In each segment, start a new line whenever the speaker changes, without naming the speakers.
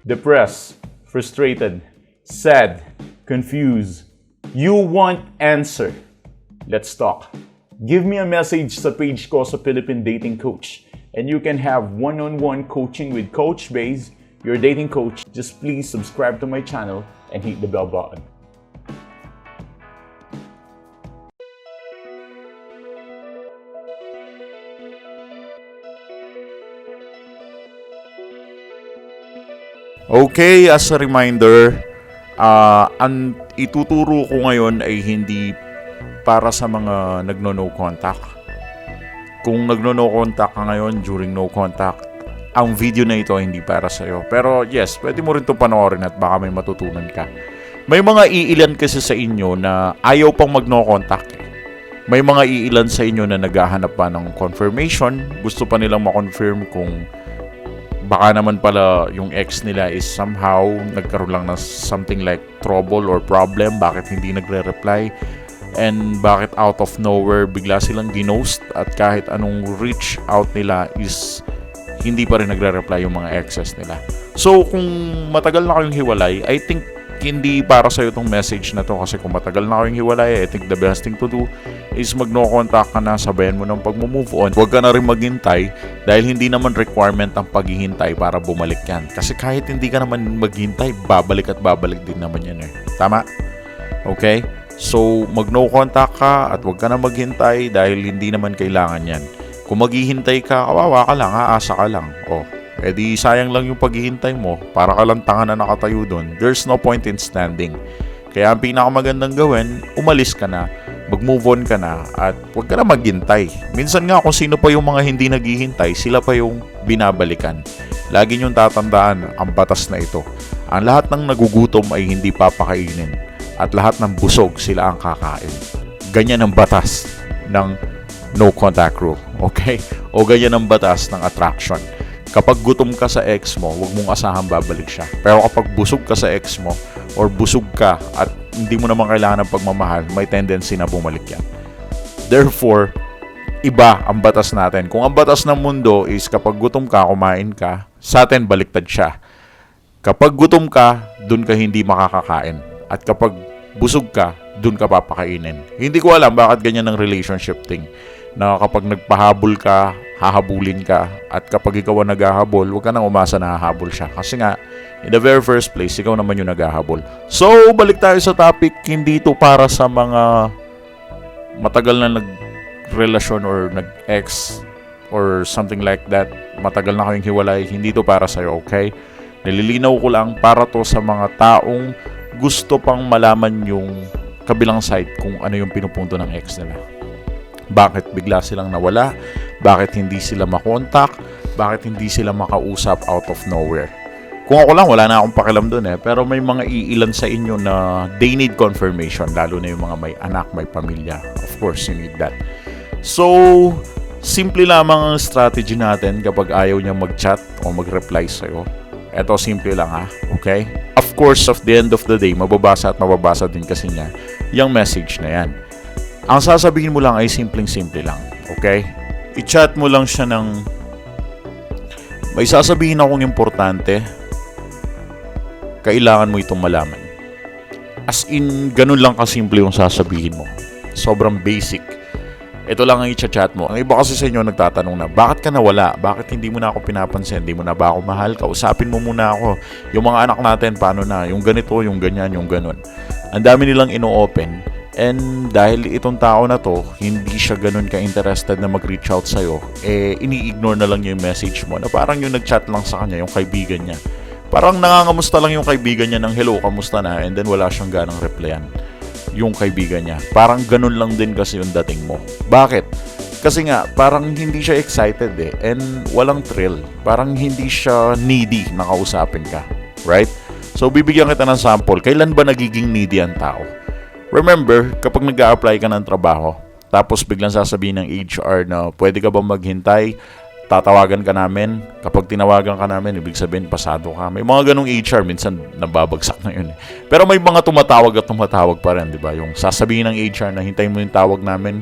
depressed, frustrated, sad, confused. You want answer. Let's talk. Give me a message sa page ko sa Philippine Dating Coach and you can have one-on-one coaching with Coach Baze, your dating coach. Just please subscribe to my channel and hit the bell button.
Okay, as a reminder, ang ituturo ko ngayon ay hindi para sa mga nagno-no contact. Kung nagno-no contact ka ngayon during no contact, ang video na ito hindi para sa'yo. Pero yes, pwede mo rin ito panoorin at baka may matutunan ka. May mga iilan kasi sa inyo na ayaw pang mag-no contact. May mga iilan sa inyo na naghahanap pa ng confirmation. Gusto pa nilang ma-confirm kung baka naman pala yung ex nila is somehow nagkaroon lang ng something like trouble or problem. Bakit hindi nagre-reply? And bakit out of nowhere bigla silang ginost at kahit anong reach out nila is hindi pa rin nagre-reply yung mga exes nila. So kung matagal na kayong hiwalay, I think hindi para sa'yo itong message na to kasi kung matagal na kayong hiwalay, I think the best thing to do is mag-no contact ka na, sabayan mo ng pag-move on. Huwag ka na rin maghintay dahil hindi naman requirement ang paghihintay para bumalik yan. Kasi kahit hindi ka naman maghintay, babalik at babalik din naman yan eh. Tama? Okay? So, mag-no contact ka at huwag ka na maghintay dahil hindi naman kailangan yan. Kung maghihintay ka, kawawa ka lang, aasa ka lang. Oh, edi sayang lang yung paghihintay mo, para ka lang tanga na nakatayo doon. There's no point in standing. Kaya ang pinakamagandang gawin, umalis ka na, mag-move on ka na, at huwag ka na maghintay. Minsan nga kung sino pa yung mga hindi naghihintay, sila pa yung binabalikan. Lagi niyong tatandaan ang batas na ito. Ang lahat ng nagugutom ay hindi papakainin, at lahat ng busog sila ang kakain. Ganyan ang batas ng no contact rule. Okay? O ganyan ang batas ng attraction. Kapag gutom ka sa ex mo, huwag mong asahang babalik siya. Pero kapag busog ka sa ex mo, or busog ka at hindi mo naman kailangan ng pagmamahal, may tendency na bumalik yan. Therefore, iba ang batas natin. Kung ang batas ng mundo is kapag gutom ka, kumain ka, sa atin baliktad siya. Kapag gutom ka, dun ka hindi makakakain. At kapag busog ka, dun ka papakainin. Hindi ko alam bakit ganyan ang relationship thing. Na kapag nagpahabol ka, hahabulin ka. At kapag ikaw ang naghahabol, huwag ka nang umasa na hahabol siya. Kasi nga, in the very first place, ikaw naman yung naghahabol. So, balik tayo sa topic. Hindi ito para sa mga matagal na nagrelasyon or nag-ex or something like that. Matagal na kayong hiwalay. Hindi ito para sa'yo, okay? Nililinaw ko lang para to sa mga taong gusto pang malaman yung kabilang side kung ano yung pinupunto ng ex nila. Bakit bigla silang nawala? Bakit hindi sila makontak? Bakit hindi sila makausap out of nowhere? Kung ako lang, wala na akong pakialam dun eh. Pero may mga iilan sa inyo na they need confirmation. Lalo na yung mga may anak, may pamilya. Of course, you need that. So, simple lamang ang strategy natin kapag ayaw niya mag-chat o mag-reply sa'yo. Eto, simple lang ha. Okay? Of course, of the end of the day, mababasa at mababasa din kasi niya yung message na yan. Ang sasabihin mo lang ay simpleng-simple lang. Okay? I-chat mo lang siya ng may sasabihin akong importante. Kailangan mo itong malaman. As in, ganun lang kasimple yung sasabihin mo. Sobrang basic. Ito lang ang i-chat mo. Ang iba kasi sa inyo nagtatanong na, bakit ka nawala? Bakit hindi mo na ako pinapansin? Hindi mo na ba ako mahal? Kausapin mo muna ako. Yung mga anak natin, paano na? Yung ganito, yung ganyan, yung ganun. Ang dami nilang ino-open. And dahil itong tao na to, hindi siya ganun ka-interested na mag-reach out sa'yo, ini-ignore na lang yung message mo na parang yung nag-chat lang sa kanya, yung kaibigan niya. Parang nangangamusta lang yung kaibigan niya ng hello, kamusta na? And then wala siyang ganang replyan yung kaibigan niya. Parang ganun lang din kasi yung dating mo. Bakit? Kasi nga, parang hindi siya excited eh. And walang thrill. Parang hindi siya needy na kausapin ka. Right? So, bibigyan kita ng sample. Kailan ba nagiging needy ang tao? Remember, kapag nag-a-apply ka ng trabaho, tapos biglang sasabihin ng HR na pwede ka ba maghintay, tatawagan ka namin. Kapag tinawagan ka namin, ibig sabihin pasado ka. May mga ganong HR, minsan nababagsak na yun. Pero may mga tumatawag at tumatawag pa rin, di ba? Yung sasabihin ng HR na hintayin mo yung tawag namin.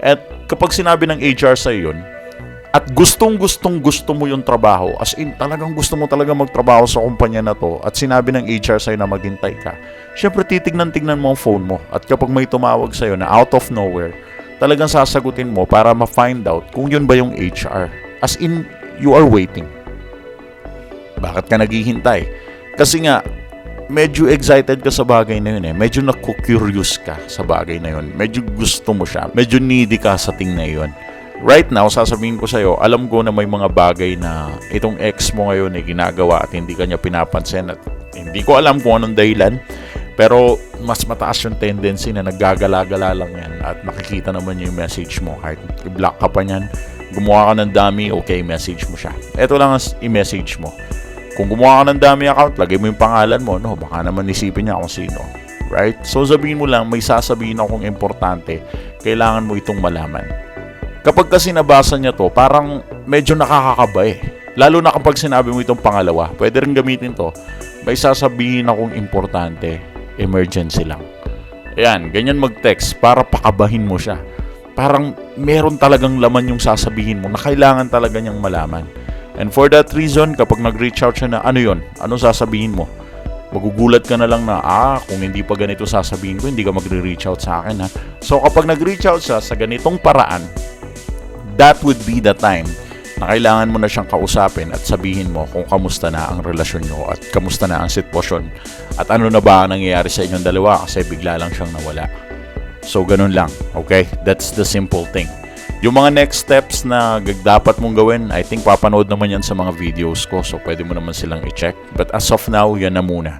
At kapag sinabi ng HR sa yun, at gusto mo yung trabaho, as in talagang gusto mo talaga magtrabaho sa kumpanya na to, at sinabi ng HR sa'yo na maghintay ka, syempre titignan mo ang phone mo, at kapag may tumawag sa'yo na out of nowhere, talagang sasagutin mo para ma-find out kung yun ba yung HR. As in, you are waiting. Bakit ka naghihintay? Kasi nga, medyo excited ka sa bagay na yun eh. Medyo naku-curious ka sa bagay na yun. Medyo gusto mo siya. Medyo needy ka sa thing na yun. Right now, sasabihin ko sa'yo, alam ko na may mga bagay na itong ex mo ngayon ay ginagawa at hindi ka niya pinapansin at hindi ko alam kung anong dahilan. Pero mas mataas yung tendency na naggagala-gala lang yan at nakikita naman yung message mo. Kahit i-block ka pa niyan, gumawa ka ng dami, okay, message mo siya. Ito lang ang i-message mo. Kung gumawa ka ng dami account, lagay mo yung pangalan mo, no, baka naman isipin niya kung sino. Right? So sabihin mo lang, may sasabihin akong importante, kailangan mo itong malaman. Kapag kasi nabasa niya to, parang medyo nakakakaba eh. Lalo na kapag sinabi mo itong pangalawa, pwede rin gamitin to, may sasabihin akong importante, emergency lang. Ayan, ganyan mag-text para pakabahin mo siya. Parang meron talagang laman yung sasabihin mo na kailangan talaga niyang malaman. And for that reason, kapag nag-reach out siya na ano yon, ano sasabihin mo? Magugulat ka na lang na, kung hindi pa ganito sasabihin ko, hindi ka magre-reach out sa akin ha. So kapag nag-reach out siya sa ganitong paraan, that would be the time na kailangan mo na siyang kausapin at sabihin mo kung kamusta na ang relasyon nyo at kamusta na ang sitwasyon at ano na ba ang nangyayari sa inyong dalawa kasi bigla lang siyang nawala. So ganun lang, okay? That's the simple thing. Yung mga next steps na dapat mong gawin, I think papanood naman yan sa mga videos ko, so pwede mo naman silang i-check. But as of now, yan na muna.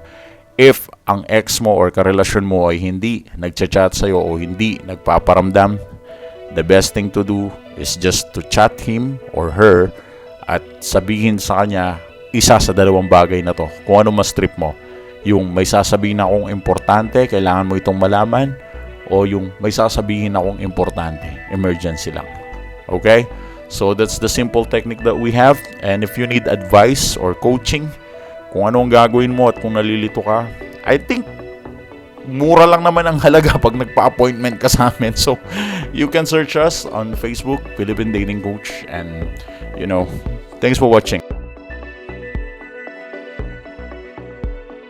If ang ex mo or karelasyon mo ay hindi nagchat-chat sa'yo o hindi nagpaparamdam, the best thing to do is just to chat him or her at sabihin sa kanya isa sa dalawang bagay na to. Kung ano mas trip mo. Yung may sasabihin akong importante, kailangan mo itong malaman, o yung may sasabihin akong importante, emergency lang. Okay? So that's the simple technique that we have. And if you need advice or coaching, kung ano ang gagawin mo at kung nalilito ka, I think mura lang naman ang halaga pag nagpa-appointment ka sa amin. So, you can search us on Facebook, Philippine Dating Coach. And, thanks for watching.